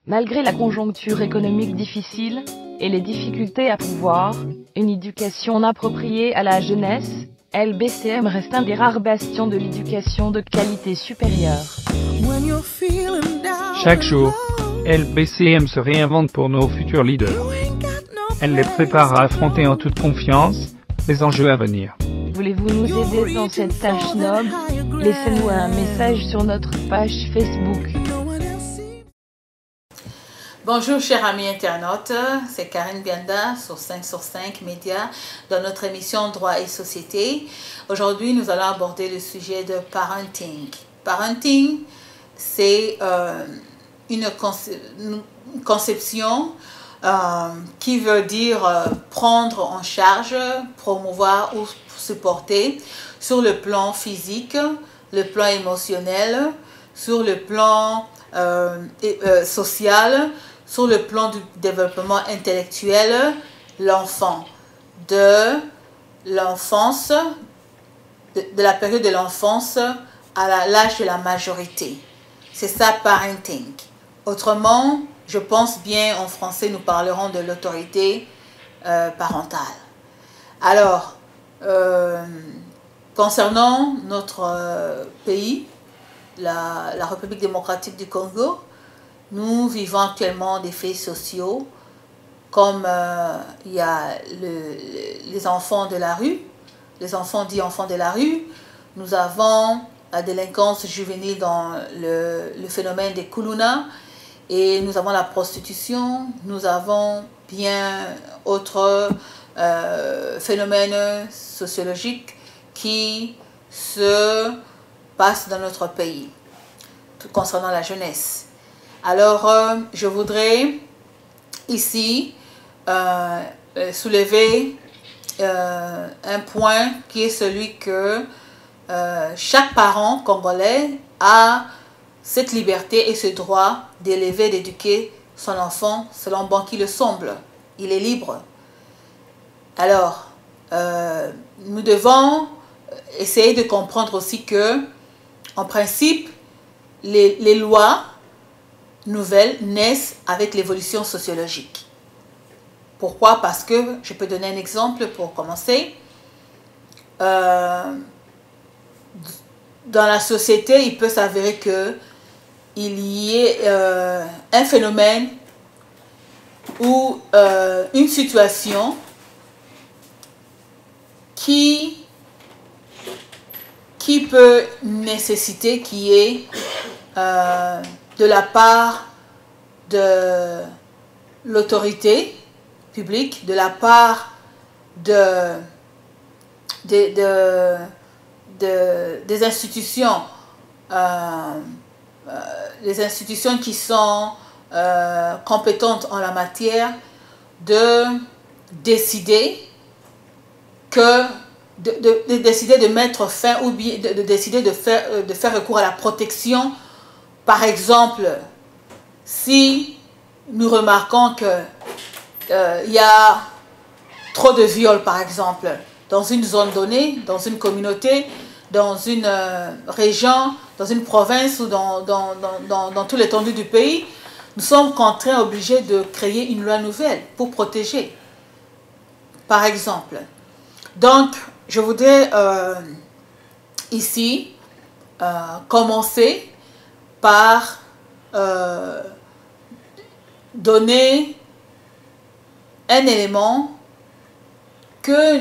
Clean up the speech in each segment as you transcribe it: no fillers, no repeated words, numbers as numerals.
Malgré la conjoncture économique difficile et les difficultés à pouvoir une éducation appropriée à la jeunesse, LBCM reste un des rares bastions de l'éducation de qualité supérieure. Chaque jour, LBCM se réinvente pour nos futurs leaders. Elle les prépare à affronter en toute confiance les enjeux à venir. Voulez-vous nous aider dans cette tâche noble? Laissez-nous un message sur notre page Facebook. Bonjour chers amis internautes, c'est Karine Bianda sur 5 sur 5 Médias dans notre émission Droit et Société. Aujourd'hui, nous allons aborder le sujet de parenting. Parenting, c'est une conception qui veut dire prendre en charge, promouvoir ou supporter sur le plan physique, le plan émotionnel, sur le plan social, sur le plan du développement intellectuel, l'enfant, de l'enfance, de la période de l'enfance à l'âge de la majorité. C'est ça, parenting. Autrement, je pense bien en français, nous parlerons de l'autorité parentale. Alors, concernant notre pays, la République démocratique du Congo, nous vivons actuellement des faits sociaux comme il y a les enfants de la rue, les enfants dits enfants de la rue. Nous avons la délinquance juvénile dans le phénomène des Kuluna et nous avons la prostitution, nous avons bien autres phénomènes sociologiques qui se passent dans notre pays concernant la jeunesse. Alors, je voudrais ici soulever un point qui est celui que chaque parent congolais a cette liberté et ce droit d'élever, d'éduquer son enfant selon bon qu'il le semble. Il est libre. Alors, nous devons essayer de comprendre aussi que, en principe, les lois nouvelles naissent avec l'évolution sociologique. Pourquoi? Parce que, je peux donner un exemple pour commencer. Dans la société, il peut s'avérer qu'il y ait un phénomène ou une situation qui peut nécessiter qu'il y ait de la part de l'autorité publique, de la part des institutions, les institutions qui sont compétentes en la matière, de décider de mettre fin ou bien de décider de faire recours à la protection. Par exemple, si nous remarquons qu'il y a trop de viols, par exemple, dans une zone donnée, dans une communauté, dans une région, dans une province ou dans toute l'étendue du pays, nous sommes contraints, obligés de créer une loi nouvelle pour protéger, par exemple. Donc, je voudrais ici commencer par donner un élément que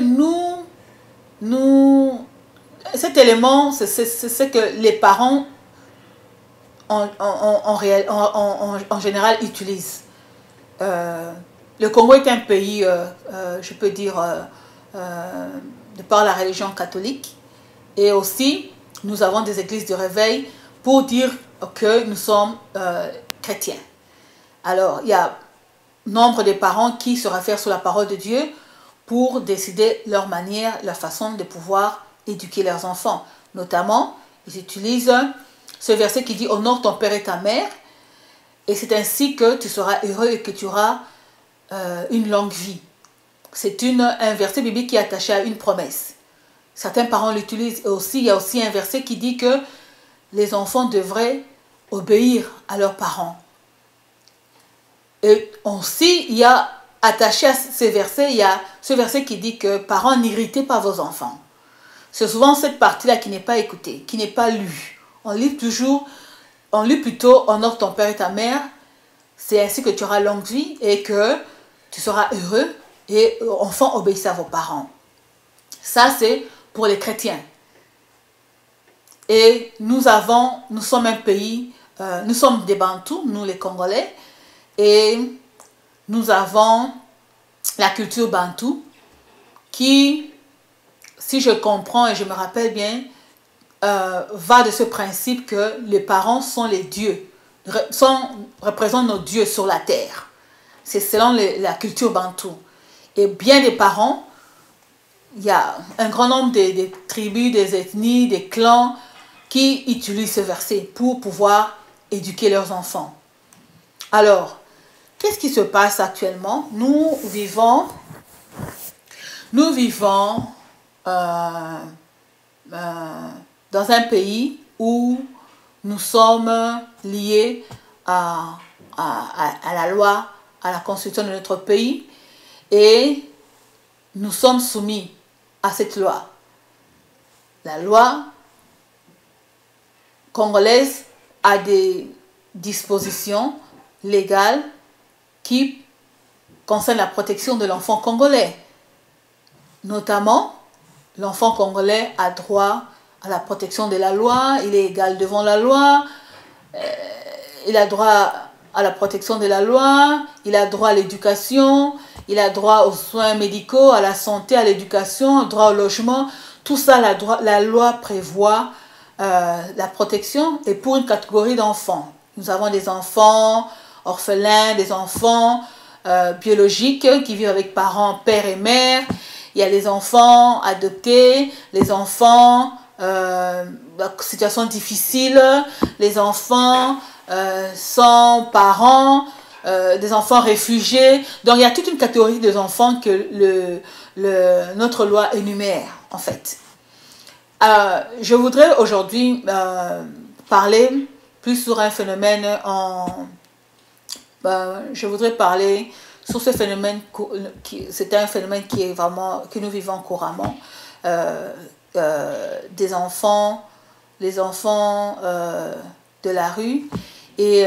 cet élément, c'est que les parents en général utilisent. Le Congo est un pays, je peux dire, de par la religion catholique, et aussi nous avons des églises de réveil pour dire que nous sommes chrétiens. Alors, il y a nombre de parents qui se réfèrent sur la parole de Dieu pour décider leur manière, leur façon de pouvoir éduquer leurs enfants. Notamment, ils utilisent ce verset qui dit « Honore ton père et ta mère, et c'est ainsi que tu seras heureux et que tu auras une longue vie. » C'est un verset biblique qui est attaché à une promesse. Certains parents l'utilisent aussi. Il y a aussi un verset qui dit que les enfants devraient obéir à leurs parents. Et aussi, il y a attaché à ces versets, il y a ce verset qui dit que parents, n'irritez pas vos enfants. C'est souvent cette partie-là qui n'est pas écoutée, qui n'est pas lue. On lit plutôt honore ton père et ta mère. C'est ainsi que tu auras longue vie et que tu seras heureux. Et enfants, obéissez à vos parents. Ça, c'est pour les chrétiens. Et nous sommes un pays, nous sommes des Bantous, nous les Congolais, et nous avons la culture Bantou qui, si je comprends et je me rappelle bien, va de ce principe que les parents sont les dieux, représentent nos dieux sur la terre. C'est selon la culture Bantou. Et bien des parents, il y a un grand nombre des tribus, des ethnies, des clans qui utilisent ce verset pour pouvoir éduquer leurs enfants. Alors, qu'est-ce qui se passe actuellement? Nous vivons dans un pays où nous sommes liés à la loi, à la constitution de notre pays, et nous sommes soumis à cette loi. La loi congolaise a des dispositions légales qui concernent la protection de l'enfant congolais. Notamment, l'enfant congolais a droit à la protection de la loi, il est égal devant la loi, il a droit à la protection de la loi, il a droit à l'éducation, il a droit aux soins médicaux, à la santé, à l'éducation, droit au logement. Tout ça, la loi prévoit la protection et pour une catégorie d'enfants. Nous avons des enfants orphelins, des enfants biologiques qui vivent avec parents, père et mère. Il y a les enfants adoptés, les enfants situation difficile, les enfants sans parents, des enfants réfugiés. Donc il y a toute une catégorie des enfants que notre loi énumère en fait. Je voudrais aujourd'hui parler plus sur un phénomène je voudrais parler sur ce phénomène, c'est un phénomène qui est vraiment, que nous vivons couramment, des enfants, les enfants de la rue, et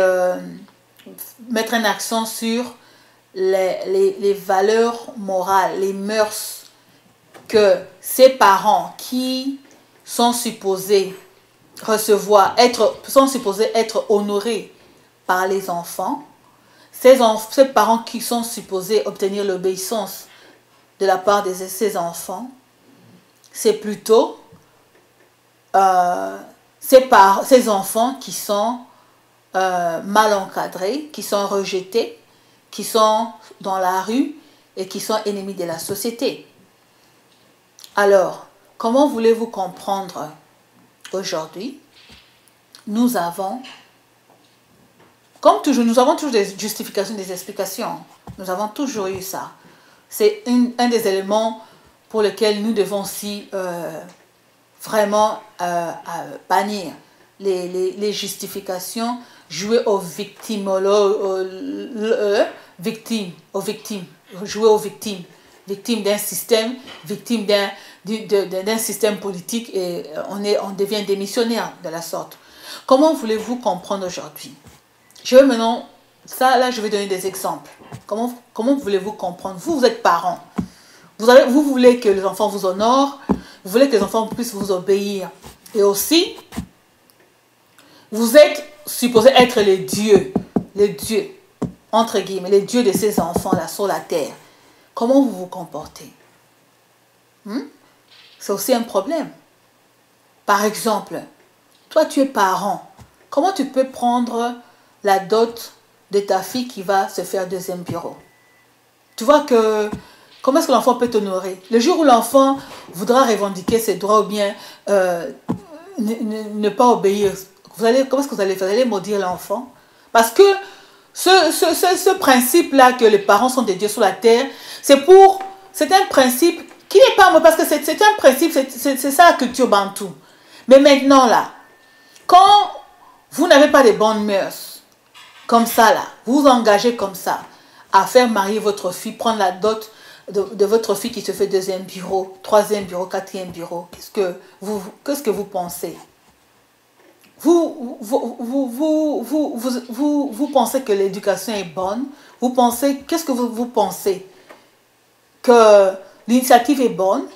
mettre un accent sur les valeurs morales, les mœurs que ces parents qui sont supposés recevoir, sont supposés être honorés par les enfants, ces parents qui sont supposés obtenir l'obéissance de la part de ces enfants, c'est plutôt ces enfants qui sont mal encadrés, qui sont rejetés, qui sont dans la rue et qui sont ennemis de la société. Alors, comment voulez-vous comprendre aujourd'hui? Nous avons, comme toujours, nous avons toujours des justifications, des explications. Nous avons toujours eu ça. C'est un des éléments pour lesquels nous devons aussi vraiment bannir les justifications, jouer aux victimes, jouer aux victimes d'un système, victimes d'un système politique, et on devient démissionnaire de la sorte. Comment voulez-vous comprendre aujourd'hui? Je vais maintenant, je vais donner des exemples. Comment voulez-vous comprendre? Vous êtes parents. Vous voulez que les enfants vous honorent, vous voulez que les enfants puissent vous obéir. Et aussi, vous êtes supposés être les dieux, entre guillemets, les dieux de ces enfants-là sur la terre. Comment vous vous comportez? C'est aussi un problème. Par exemple, toi tu es parent. Comment tu peux prendre la dot de ta fille qui va se faire deuxième bureau? Tu vois que, comment est-ce que l'enfant peut t'honorer? Le jour où l'enfant voudra revendiquer ses droits ou bien ne pas obéir, comment est-ce que vous allez faire? Vous allez maudire l'enfant? Parce que ce principe-là que les parents sont des dieux sur la terre, c'est un principe qui n'est pas moi, parce que c'est un principe, c'est ça la culture bantou. Mais maintenant là, quand vous n'avez pas de bonnes mœurs, comme ça là, vous vous engagez comme ça, à faire marier votre fille, prendre la dot de votre fille qui se fait deuxième bureau, troisième bureau, quatrième bureau, qu'est-ce que vous pensez? Vous pensez que l'éducation est bonne? Vous pensez, qu'est-ce que vous pensez? Que l'initiative est bonne?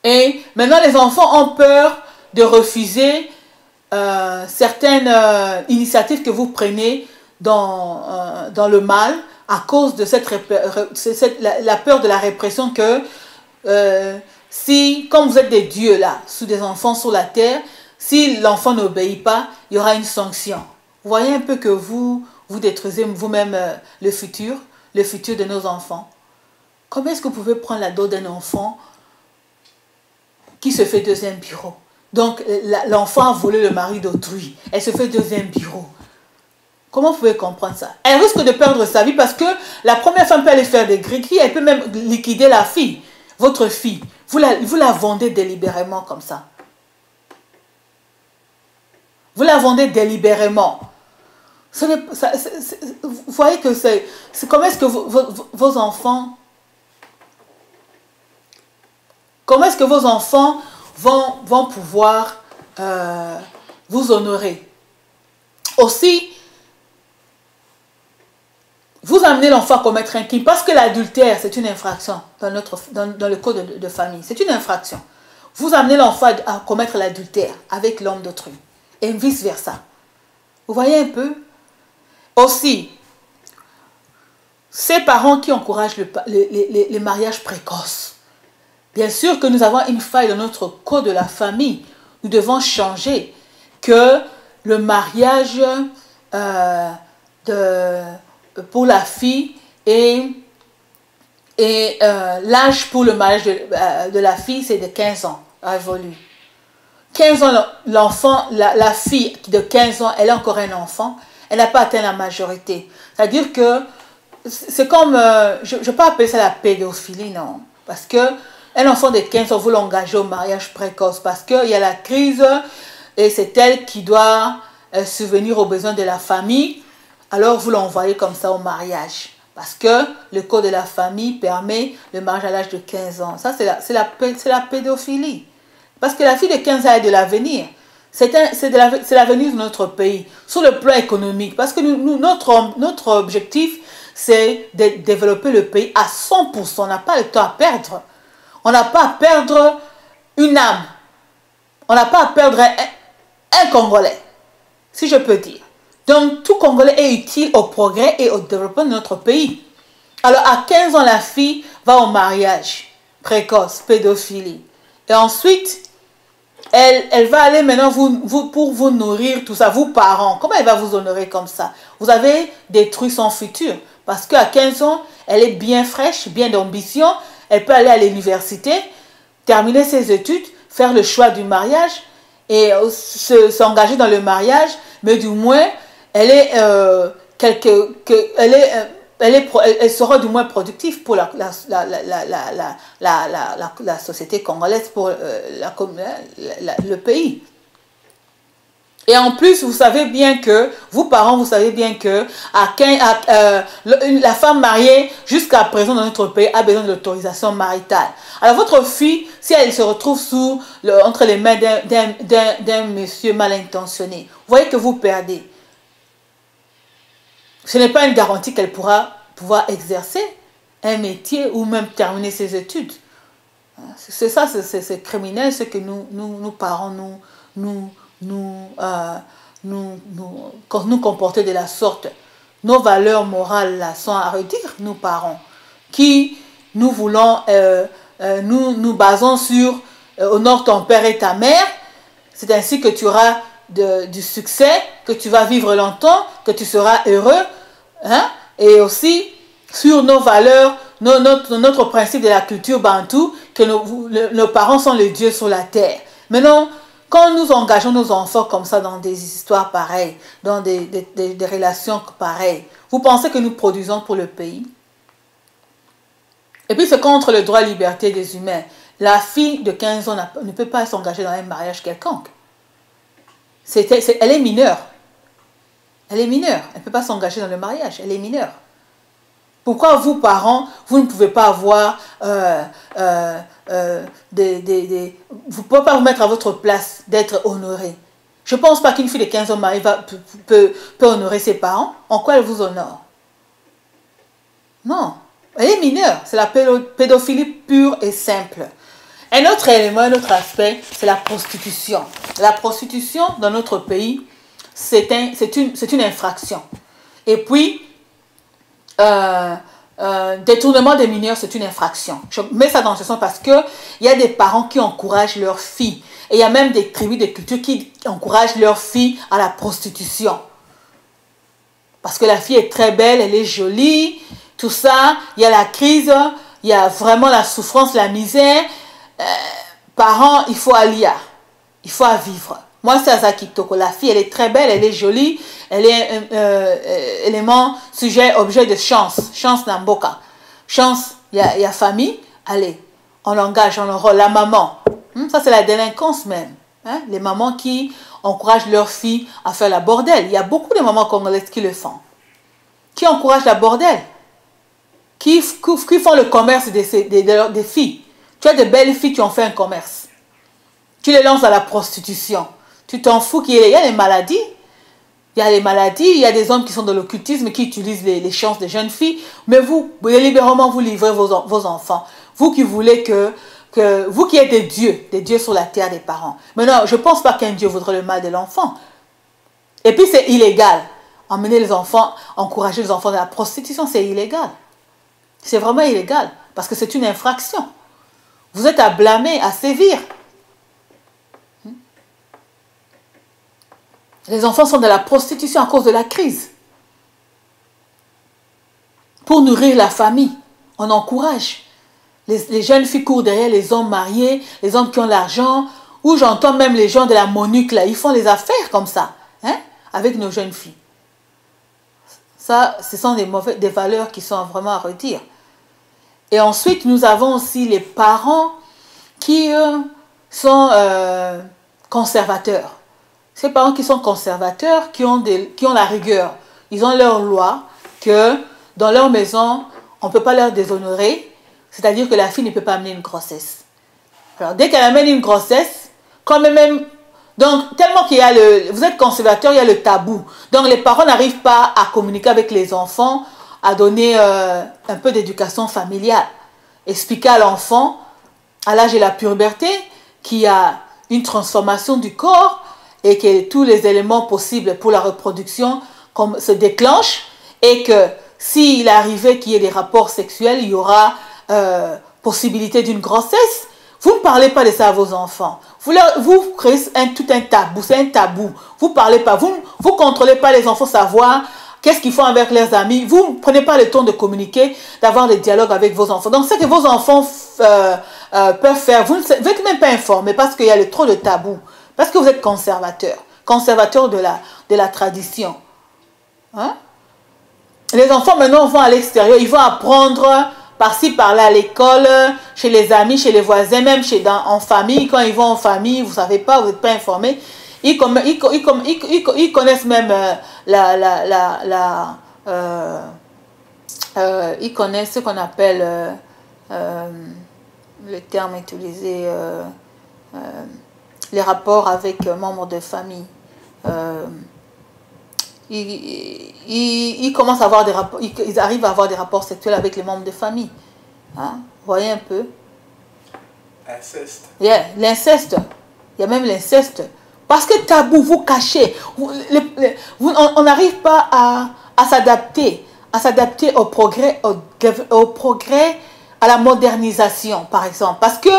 Et maintenant, les enfants ont peur de refuser certaines initiatives que vous prenez dans le mal à cause de la peur de la répression que si, comme vous êtes des dieux là, sous des enfants sur la terre, si l'enfant n'obéit pas, il y aura une sanction. Vous voyez un peu que vous détruisez vous-même le futur de nos enfants. Comment est-ce que vous pouvez prendre la dot d'un enfant qui se fait deuxième bureau? Donc, l'enfant a volé le mari d'autrui. Elle se fait deuxième bureau. Comment vous pouvez comprendre ça? Elle risque de perdre sa vie parce que la première femme peut aller faire des gris-gris. Elle peut même liquider la fille, votre fille. Vous la vendez délibérément comme ça. Vous la vendez délibérément. Vous voyez que c'est comment est-ce que vos enfants... Comment est-ce que vos enfants vont pouvoir vous honorer? Aussi, vous amenez l'enfant à commettre un crime parce que l'adultère, c'est une infraction dans le code de famille. C'est une infraction. Vous amenez l'enfant à commettre l'adultère avec l'homme d'autrui et vice-versa. Vous voyez un peu? Aussi, ces parents qui encouragent les mariages précoces. Bien sûr que nous avons une faille dans notre code de la famille. Nous devons changer que le mariage pour la fille et l'âge pour le mariage de la fille, c'est de 15 ans, révolu. 15 ans, l'enfant, la fille de 15 ans, elle est encore un enfant, elle n'a pas atteint la majorité. C'est-à-dire que c'est comme, je ne peux pas appeler ça la pédophilie, non. Parce que un enfant de 15 ans, vous l'engagez au mariage précoce parce qu'il y a la crise et c'est elle qui doit subvenir aux besoins de la famille. Alors vous l'envoyez comme ça au mariage. Parce que le code de la famille permet le mariage à l'âge de 15 ans. Ça, c'est la pédophilie. Parce que la fille de 15 ans a de l'avenir. C'est l'avenir de notre pays. Sur le plan économique. Parce que notre objectif, c'est de développer le pays à 100%. On n'a pas le temps à perdre. On n'a pas à perdre une âme. On n'a pas à perdre un Congolais. Si je peux dire. Donc, tout Congolais est utile au progrès et au développement de notre pays. Alors, à 15 ans, la fille va au mariage précoce, pédophilie. Et ensuite, elle va aller maintenant pour vous nourrir, tout ça, vous parents. Comment elle va vous honorer comme ça? Vous avez détruit son futur. Parce qu'à 15 ans, elle est bien fraîche, bien d'ambition. Elle peut aller à l'université, terminer ses études, faire le choix du mariage et s'engager dans le mariage. Mais du moins, elle sera du moins productive pour la société congolaise, pour le pays. Et en plus, vous savez bien que, vous parents, vous savez bien que la femme mariée, jusqu'à présent dans notre pays, a besoin de l'autorisation maritale. Alors votre fille, si elle se retrouve entre les mains d'un monsieur mal intentionné, vous voyez que vous perdez. Ce n'est pas une garantie qu'elle pourra pouvoir exercer un métier ou même terminer ses études. C'est ça, c'est criminel, ce que nous parents, quand nous comporter de la sorte. Nos valeurs morales là, sont à redire, nous parents, qui nous voulons, nous basons sur honore ton père et ta mère. C'est ainsi que tu auras du succès, que tu vas vivre longtemps, que tu seras heureux, hein? Et aussi sur nos valeurs, notre principe de la culture bantou, que nos parents sont les dieux sur la terre. Maintenant, quand nous engageons nos enfants comme ça dans des histoires pareilles, dans des relations pareilles, vous pensez que nous produisons pour le pays? Et puis c'est contre le droit à la liberté des humains. La fille de 15 ans ne peut pas s'engager dans un mariage quelconque. Elle est mineure. Elle est mineure. Elle ne peut pas s'engager dans le mariage. Elle est mineure. Pourquoi vous, parents, vous ne pouvez pas avoir... vous ne pouvez pas vous mettre à votre place d'être honoré? Je ne pense pas qu'une fille de 15 ans mariée peut honorer ses parents. En quoi elle vous honore? Non. Elle est mineure. C'est la pédophilie pure et simple. Un autre élément, un autre aspect, c'est la prostitution. La prostitution dans notre pays, c'est une infraction. Et puis, détournement des mineurs, c'est une infraction. Je mets ça dans ce sens parce qu'il y a des parents qui encouragent leurs filles. Et il y a même des tribus, des cultures qui encouragent leurs filles à la prostitution. Parce que la fille est très belle, elle est jolie, tout ça. Il y a la crise, il y a vraiment la souffrance, la misère. Parents, il faut alia, il faut à vivre. Moi, c'est Azaki Toko. La fille, elle est très belle, elle est jolie, elle est élément, sujet, objet de chance. Chance Namboka. Chance, il y a famille, allez, on l'engage, on l'enrôle. La maman, ça c'est la délinquance même. Hein? Les mamans qui encouragent leurs filles à faire la bordel. Il y a beaucoup de mamans congolaises qui le font. Qui encouragent la bordel. Qui font le commerce des filles. Tu as de belles filles qui ont fait un commerce. Tu les lances à la prostitution. Tu t'en fous qu'il y a les maladies. Il y a les maladies, il y a des hommes qui sont dans l'occultisme, qui utilisent les chances des jeunes filles. Mais vous, délibérément, vous livrez vos enfants. Vous qui voulez vous qui êtes des dieux sur la terre des parents. Mais non, je ne pense pas qu'un Dieu voudrait le mal de l'enfant. Et puis c'est illégal. Emmener les enfants, encourager les enfants dans la prostitution, c'est illégal. C'est vraiment illégal. Parce que c'est une infraction. Vous êtes à blâmer, à sévir. Les enfants sont dans la prostitution à cause de la crise. Pour nourrir la famille, on encourage. Les jeunes filles courent derrière les hommes mariés, les hommes qui ont l'argent, ou j'entends même les gens de la Monique, là, ils font les affaires comme ça, hein, avec nos jeunes filles. Ça, ce sont des valeurs qui sont vraiment à redire. Et ensuite, nous avons aussi les parents qui sont conservateurs. Ces parents qui sont conservateurs, qui ont la rigueur. Ils ont leur loi que dans leur maison, on ne peut pas leur déshonorer. C'est-à-dire que la fille ne peut pas amener une grossesse. Alors, dès qu'elle amène une grossesse, quand même... Donc, tellement qu'il y a vous êtes conservateur, il y a le tabou. Donc, les parents n'arrivent pas à communiquer avec les enfants, à donner un peu d'éducation familiale. Expliquer à l'enfant, à l'âge de la puberté, qu'il y a une transformation du corps et que tous les éléments possibles pour la reproduction se déclenchent et que s'il arrivait qu'il y ait des rapports sexuels, il y aura possibilité d'une grossesse. Vous ne parlez pas de ça à vos enfants. Vous créez tout un tabou, c'est un tabou. Vous ne parlez pas, vous ne contrôlez pas les enfants savoir qu'est-ce qu'ils font avec leurs amis. Vous ne prenez pas le temps de communiquer, d'avoir des dialogues avec vos enfants. Donc, ce que vos enfants peuvent faire, vous n'êtes même pas informés parce qu'il y a trop de tabous. Parce que vous êtes conservateur de la tradition. Hein? Les enfants maintenant vont à l'extérieur, ils vont apprendre par-ci, par-là à l'école, chez les amis, chez les voisins, même en famille. Quand ils vont en famille, vous ne savez pas, vous n'êtes pas informés. Ils connaissent même ils connaissent ce qu'on appelle le terme utilisé, les rapports avec membres de famille. Ils commencent à avoir des rapports, ils arrivent à avoir des rapports sexuels avec les membres de famille. Hein? Vous voyez un peu? Inceste. Yeah, l'inceste. Il y a même l'inceste. Parce que tabou, vous cachez. On n'arrive pas à s'adapter au progrès, à la modernisation, par exemple. Parce que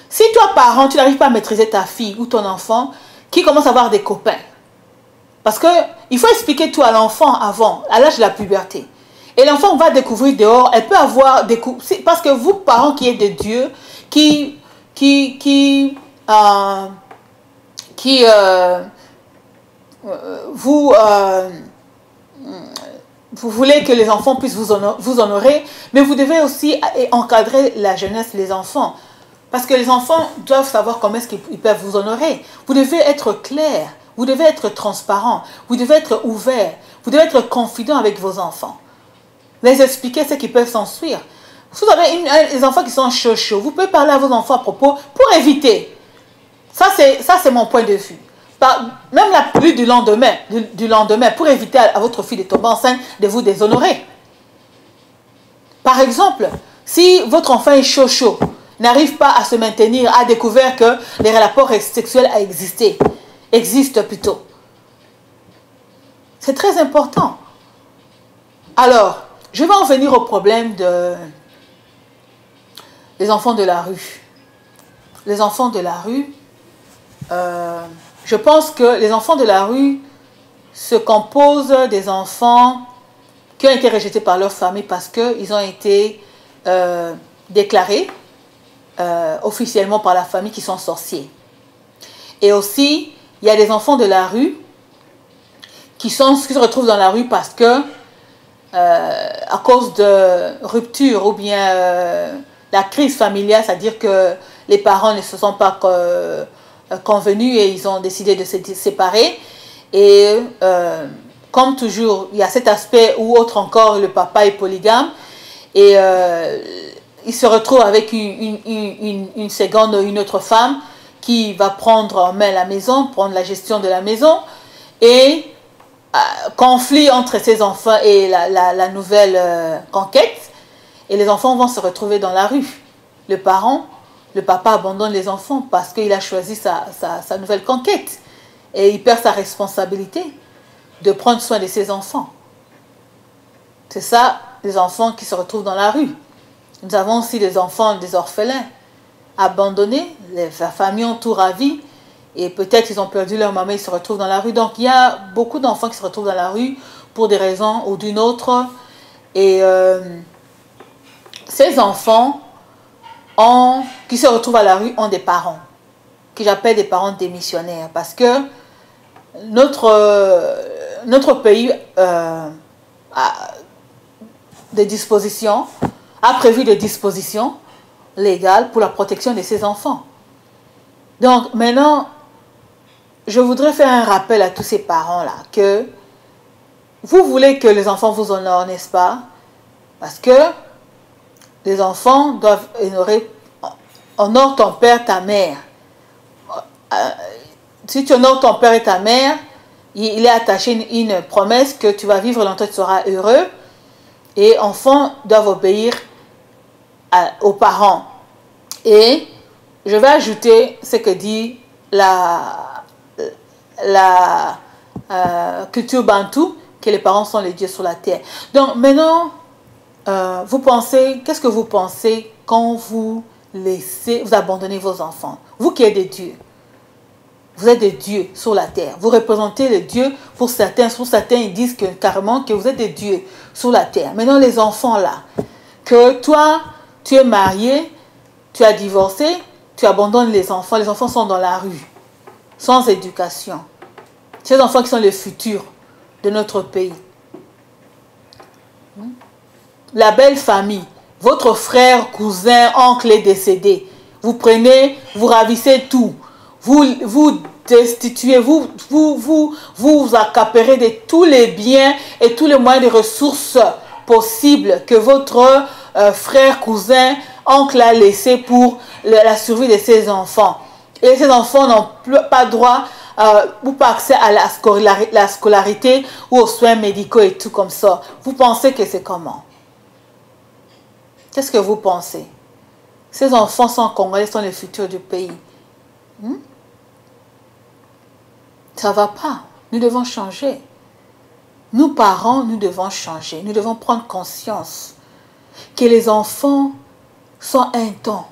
si toi, parent, tu n'arrives pas à maîtriser ta fille ou ton enfant qui commence à avoir des copains, parce qu'il faut expliquer tout à l'enfant avant, à l'âge de la puberté. Et l'enfant va découvrir dehors, elle peut avoir des... Parce que vous, parents qui êtes de Dieu, vous voulez que les enfants puissent vous honorer, mais vous devez aussi encadrer la jeunesse, les enfants. Parce que les enfants doivent savoir comment est-ce qu'ils peuvent vous honorer. Vous devez être clair, vous devez être transparent, vous devez être ouvert, vous devez être confident avec vos enfants. Les expliquer ce qui peuvent s'ensuivre. Si vous avez des enfants qui sont chauds, vous pouvez parler à vos enfants à propos pour éviter. Ça, c'est mon point de vue. Même la pluie du lendemain, pour éviter à votre fille de tomber enceinte, de vous déshonorer. Par exemple, si votre enfant est chaud, n'arrive pas à se maintenir, a découvert que les rapports sexuels existent plutôt. C'est très important. Alors, je vais en venir au problème des enfants de la rue. Les enfants de la rue, je pense que les enfants de la rue se composent des enfants qui ont été rejetés par leur famille parce qu'ils ont été déclarés officiellement par la famille qui sont sorciers. Et aussi, il y a des enfants de la rue qui se retrouvent dans la rue parce que à cause de rupture ou bien la crise familiale, c'est-à-dire que les parents ne se sont pas convenus et ils ont décidé de se séparer. Et comme toujours, il y a cet aspect où autre encore, le papa est polygame et il se retrouve avec une seconde ou une autre femme qui va prendre en main la maison, prendre la gestion de la maison, et conflit entre ses enfants et la nouvelle conquête, et les enfants vont se retrouver dans la rue. Le papa abandonne les enfants parce qu'il a choisi sa nouvelle conquête, et il perd sa responsabilité de prendre soin de ses enfants. C'est ça, les enfants qui se retrouvent dans la rue. Nous avons aussi des enfants, des orphelins, abandonnés, les familles ont tout ravi, et peut-être ils ont perdu leur maman, ils se retrouvent dans la rue. Donc il y a beaucoup d'enfants qui se retrouvent dans la rue pour des raisons ou d'une autre. Et ces enfants qui se retrouvent à la rue ont des parents, que j'appelle des parents démissionnaires, parce que notre pays a prévu des dispositions légales pour la protection de ses enfants. Donc maintenant, je voudrais faire un rappel à tous ces parents-là que vous voulez que les enfants vous honorent, n'est-ce pas? Parce que les enfants doivent honorer, honore ton père, ta mère. Si tu honores ton père et ta mère, il est attaché une promesse que tu vas vivre longtemps, tu seras heureux. Et enfants doivent obéir aux parents. Et je vais ajouter ce que dit la culture bantou, que les parents sont les dieux sur la terre. Donc maintenant, qu'est-ce que vous pensez quand vous abandonnez vos enfants? Vous qui êtes des dieux, vous êtes des dieux sur la terre. Vous représentez les dieux pour certains. Pour certains, ils disent carrément que vous êtes des dieux sur la terre. Maintenant, les enfants là, que toi, tu es marié, tu as divorcé, tu abandonnes les enfants sont dans la rue, sans éducation. Ces enfants qui sont le futur de notre pays. La belle famille, votre frère, cousin, oncle est décédé. Vous prenez, vous ravissez tout. Vous destituez, vous accaparez de tous les biens et tous les moyens de ressources possibles que votre frère, cousin, oncle a laissé pour la survie de ses enfants. Et ces enfants n'ont pas droit ou pas accès à la scolarité ou aux soins médicaux et tout comme ça. Vous pensez que c'est comment? Qu'est-ce que vous pensez? Ces enfants sont congolais, sont le futur du pays. Ça ne va pas. Nous devons changer. Nous, parents, nous devons changer. Nous devons prendre conscience que les enfants sont un don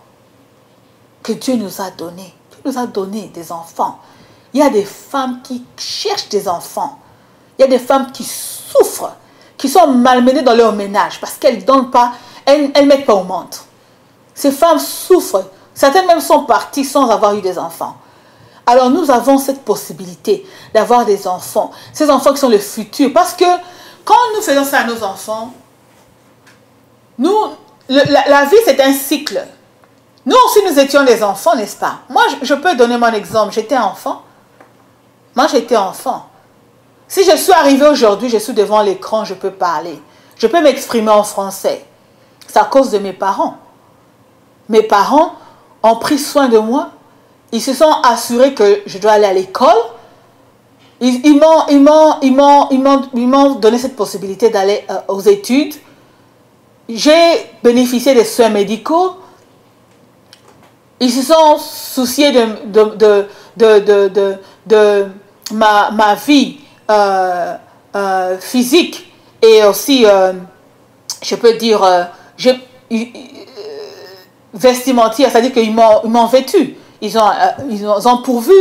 que Dieu nous a donné. Dieu nous a donné des enfants. Il y a des femmes qui cherchent des enfants. Il y a des femmes qui souffrent, qui sont malmenées dans leur ménage parce qu'elles ne donnent pas, elles ne mettent pas au monde. Ces femmes souffrent. Certaines même sont parties sans avoir eu des enfants. Alors nous avons cette possibilité d'avoir des enfants. Ces enfants qui sont le futur. Parce que quand nous faisons ça à nos enfants, la vie c'est un cycle. Nous aussi nous étions des enfants, n'est-ce pas? Moi je peux donner mon exemple, j'étais enfant. Moi j'étais enfant. Si je suis arrivée aujourd'hui, je suis devant l'écran, je peux parler. Je peux m'exprimer en français. C'est à cause de mes parents. Mes parents ont pris soin de moi. Ils se sont assurés que je dois aller à l'école. Ils m'ont donné cette possibilité d'aller aux études. J'ai bénéficié des soins médicaux. Ils se sont souciés de ma vie physique et aussi, je peux dire, vestimentaire, c'est-à-dire qu'ils m'ont vêtu. Ils ont pourvu.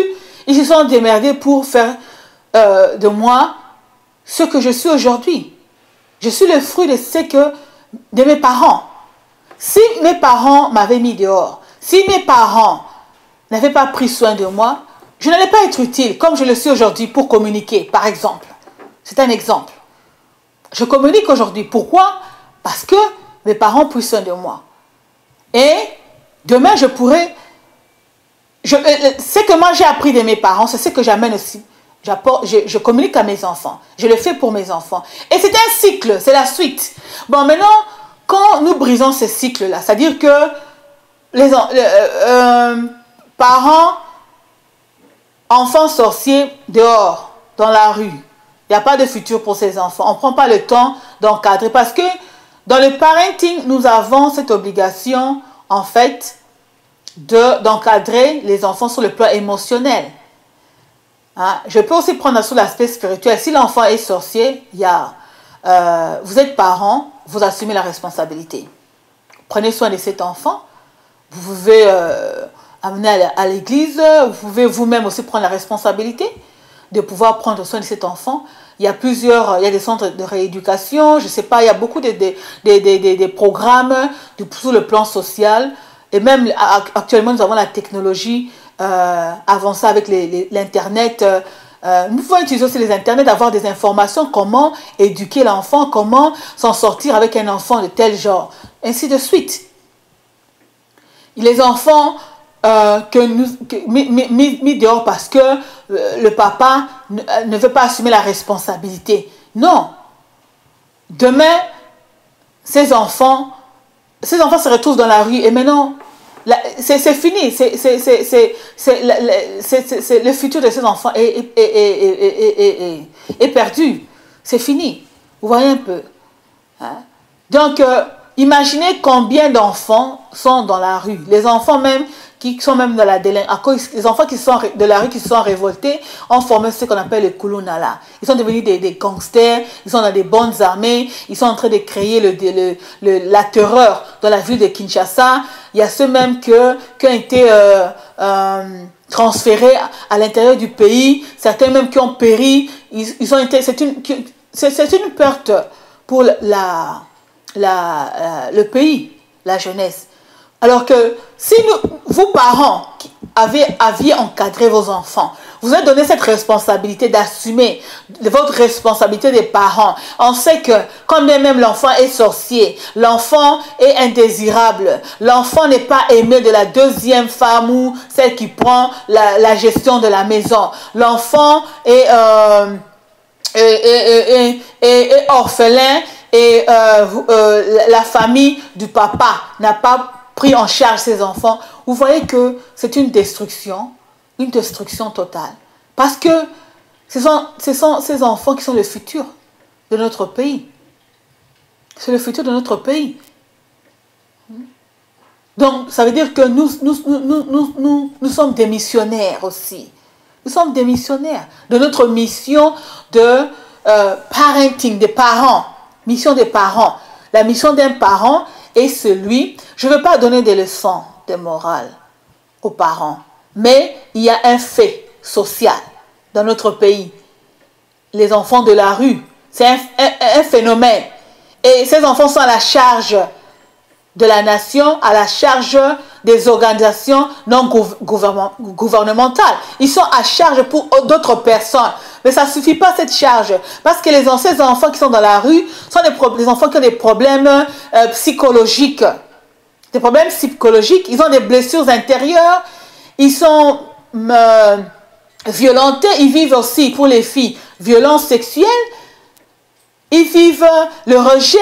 Ils se sont démerdés pour faire de moi ce que je suis aujourd'hui. Je suis le fruit de mes parents. Si mes parents m'avaient mis dehors, si mes parents n'avaient pas pris soin de moi, je n'allais pas être utile comme je le suis aujourd'hui pour communiquer, par exemple. C'est un exemple. Je communique aujourd'hui. Pourquoi? Parce que mes parents prennent soin de moi. Et demain, je pourrais... ce que moi j'ai appris de mes parents, c'est ce que j'amène aussi. Je communique à mes enfants. Je le fais pour mes enfants. Et c'est un cycle, c'est la suite. Bon, maintenant, quand nous brisons ce cycle-là, c'est-à-dire que les parents, enfants sorciers, dehors, dans la rue, il n'y a pas de futur pour ces enfants. On ne prend pas le temps d'encadrer. Parce que dans le parenting, nous avons cette obligation, en fait, d'encadrer les enfants sur le plan émotionnel. Hein? Je peux aussi prendre sur l'aspect spirituel. Si l'enfant est sorcier, vous êtes parent, vous assumez la responsabilité. Prenez soin de cet enfant. Vous pouvez amener à l'église. Vous pouvez vous-même aussi prendre la responsabilité de pouvoir prendre soin de cet enfant. Il y a des centres de rééducation, je ne sais pas, il y a beaucoup de programmes sur le plan social. Et même actuellement, nous avons la technologie avancée avec l'Internet. Nous pouvons utiliser aussi les Internet, avoir des informations, comment éduquer l'enfant, comment s'en sortir avec un enfant de tel genre, ainsi de suite. Les enfants mis dehors parce que le papa ne veut pas assumer la responsabilité. Non. Demain, ces enfants se retrouvent dans la rue et maintenant, c'est fini. Le futur de ces enfants est perdu. C'est fini. Vous voyez un peu. Hein? Donc, imaginez combien d'enfants sont dans la rue. Les enfants même qui sont même dans la délinquance. Les enfants qui sont de la rue, qui sont révoltés, ont formé ce qu'on appelle le Kulunala. Ils sont devenus des gangsters, ils sont dans des bonnes armées, ils sont en train de créer la terreur dans la ville de Kinshasa. Il y a ceux même qui ont été transférés à l'intérieur du pays, certains même qui ont péri. C'est une perte pour le pays, la jeunesse. Alors que si vous parents aviez encadré vos enfants, vous avez donné cette responsabilité d'assumer votre responsabilité des parents. On sait que quand bien même l'enfant est sorcier, l'enfant est indésirable, l'enfant n'est pas aimé de la deuxième femme ou celle qui prend la gestion de la maison. L'enfant est orphelin et la famille du papa n'a pas pris en charge ses enfants. Vous voyez que c'est une destruction totale. Parce que ce sont ces enfants qui sont le futur de notre pays. C'est le futur de notre pays. Donc, ça veut dire que nous sommes des missionnaires aussi. Nous sommes des missionnaires de notre mission de parenting, des parents. Mission des parents. La mission d'un parent est celui... Je ne veux pas donner des leçons de morale aux parents, mais il y a un fait social dans notre pays. Les enfants de la rue, c'est un phénomène. Et ces enfants sont à la charge de la nation, à la charge des organisations non gouvernementales. Ils sont à charge pour d'autres personnes. Mais ça ne suffit pas cette charge. Parce que ces enfants qui sont dans la rue sont des enfants qui ont des problèmes psychologiques. Des problèmes psychologiques, ils ont des blessures intérieures, ils sont violentés, ils vivent aussi, pour les filles, violences sexuelles, ils vivent le rejet,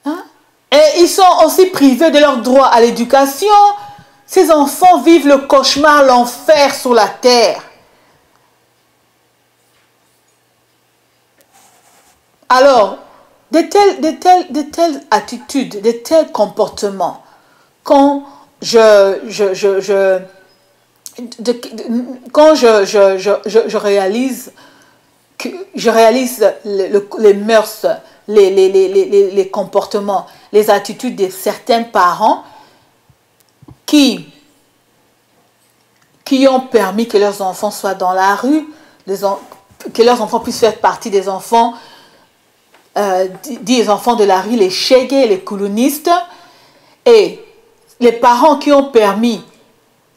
hein? Et ils sont aussi privés de leur droit à l'éducation. Ces enfants vivent le cauchemar, l'enfer sur la terre. Alors, de telles attitudes, de tels comportements, quand je réalise les mœurs, les comportements, les attitudes de certains parents qui ont permis que leurs enfants soient dans la rue, que leurs enfants puissent faire partie des enfants, des enfants de la rue, les shégés, les colonistes, et les parents qui ont permis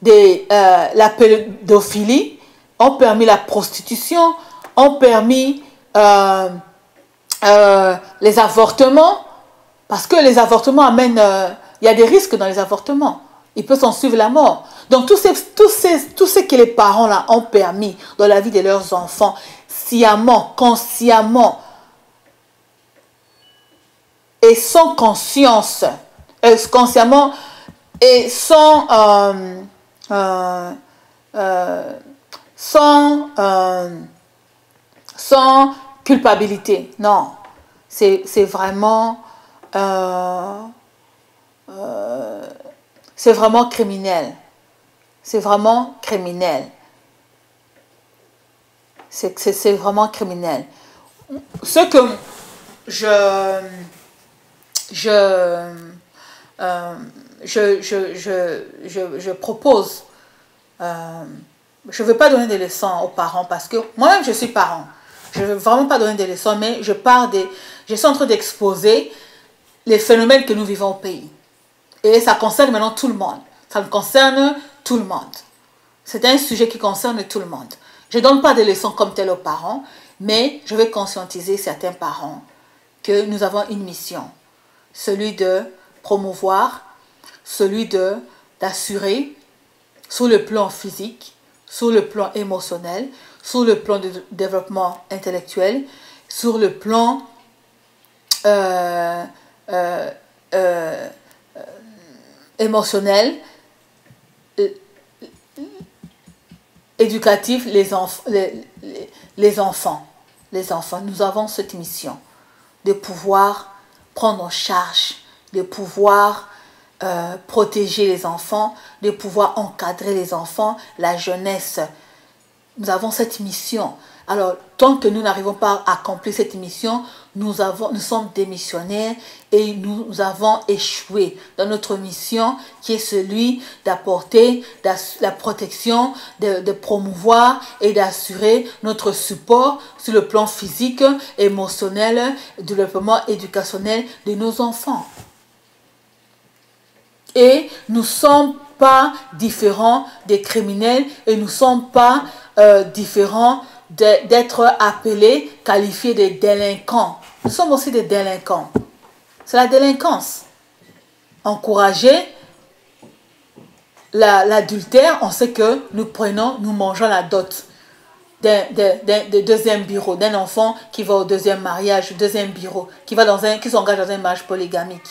la pédophilie, ont permis la prostitution, ont permis les avortements, parce que les avortements amènent, il y a des risques dans les avortements, il peut s'en suivre la mort. Donc tout ce que les parents là ont permis dans la vie de leurs enfants, sciemment, consciemment, et sans conscience, consciemment, et sans culpabilité. Non, c'est vraiment criminel. C'est vraiment criminel. C'est vraiment criminel. Ce que je propose, je ne veux pas donner des leçons aux parents parce que moi-même je suis parent. Je ne veux vraiment pas donner des leçons, mais je suis en train d'exposer les phénomènes que nous vivons au pays. Et ça concerne maintenant tout le monde. Ça me concerne tout le monde. C'est un sujet qui concerne tout le monde. Je ne donne pas de leçons comme telles aux parents, mais je vais conscientiser certains parents que nous avons une mission. Celui de promouvoir, celui d'assurer sur le plan physique, sur le plan émotionnel, sur le plan de développement intellectuel, sur le plan émotionnel, éducatif, les enfants. Nous avons cette mission de pouvoir prendre en charge, de pouvoir protéger les enfants, de pouvoir encadrer les enfants, la jeunesse. Nous avons cette mission. Alors, tant que nous n'arrivons pas à accomplir cette mission, nous sommes des missionnaires et nous avons échoué dans notre mission qui est celui d'apporter la protection, de promouvoir et d'assurer notre support sur le plan physique, émotionnel, développement éducationnel de nos enfants. Et nous ne sommes pas différents des criminels et nous ne sommes pas différents d'être appelés, qualifiés de délinquants. Nous sommes aussi des délinquants. C'est la délinquance. Encourager l'adultère, on sait que nous mangeons la dot d'un deuxième bureau, d'un enfant qui va au deuxième mariage, deuxième bureau, qui s'engage dans un mariage polygamique.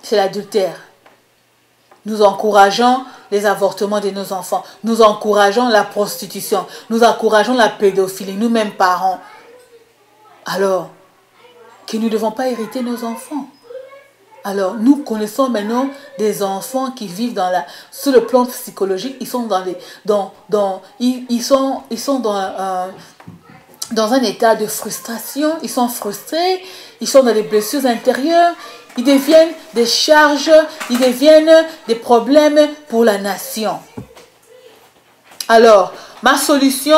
C'est l'adultère. Nous encourageons les avortements de nos enfants. Nous encourageons la prostitution. Nous encourageons la pédophilie, nous-mêmes parents. Alors, que nous ne devons pas hériter nos enfants. Alors, nous connaissons maintenant des enfants qui vivent sur le plan psychologique. Ils sont dans un état de frustration. Ils sont frustrés. Ils sont dans des blessures intérieures. Ils deviennent des charges, ils deviennent des problèmes pour la nation. Alors, ma solution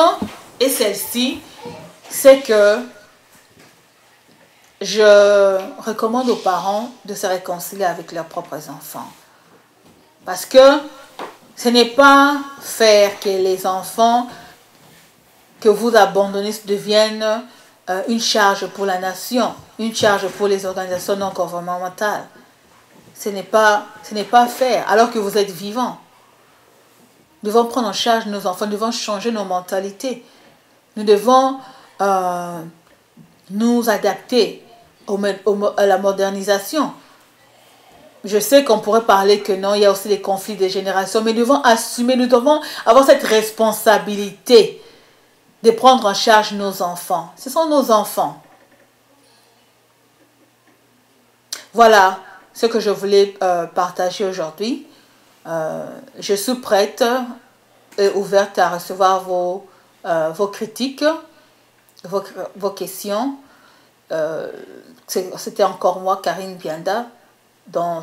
est celle-ci, c'est que je recommande aux parents de se réconcilier avec leurs propres enfants. Parce que ce n'est pas faire que les enfants que vous abandonnez devienne une charge pour la nation, une charge pour les organisations non gouvernementales. Ce n'est pas faire alors que vous êtes vivant. Nous devons prendre en charge nos enfants, nous devons changer nos mentalités. Nous devons nous adapter à la modernisation. Je sais qu'on pourrait parler que non, il y a aussi des conflits de générations, mais nous devons assumer, nous devons avoir cette responsabilité de prendre en charge nos enfants. Ce sont nos enfants. Voilà ce que je voulais partager aujourd'hui. Je suis prête et ouverte à recevoir vos critiques, vos questions. C'était encore moi, Karine Bianda, dans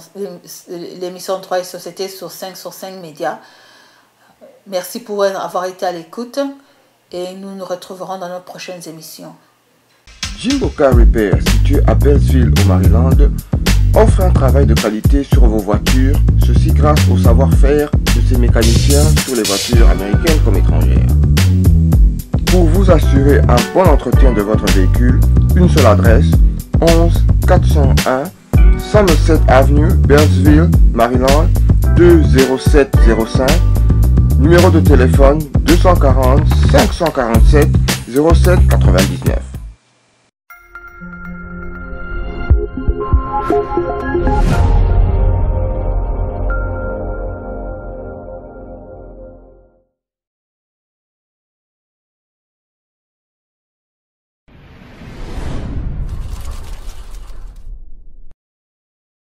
l'émission Droit et Société sur 5 sur 5 médias. Merci pour avoir été à l'écoute et nous nous retrouverons dans nos prochaines émissions. Jimbo Car Repair, situé à Beltsville au Maryland, offre un travail de qualité sur vos voitures, ceci grâce au savoir-faire de ses mécaniciens sur les voitures américaines comme étrangères. Pour vous assurer un bon entretien de votre véhicule, une seule adresse, 11 401 Somerset Avenue, Beltsville, Maryland, 20705, numéro de téléphone 240 547 07 99.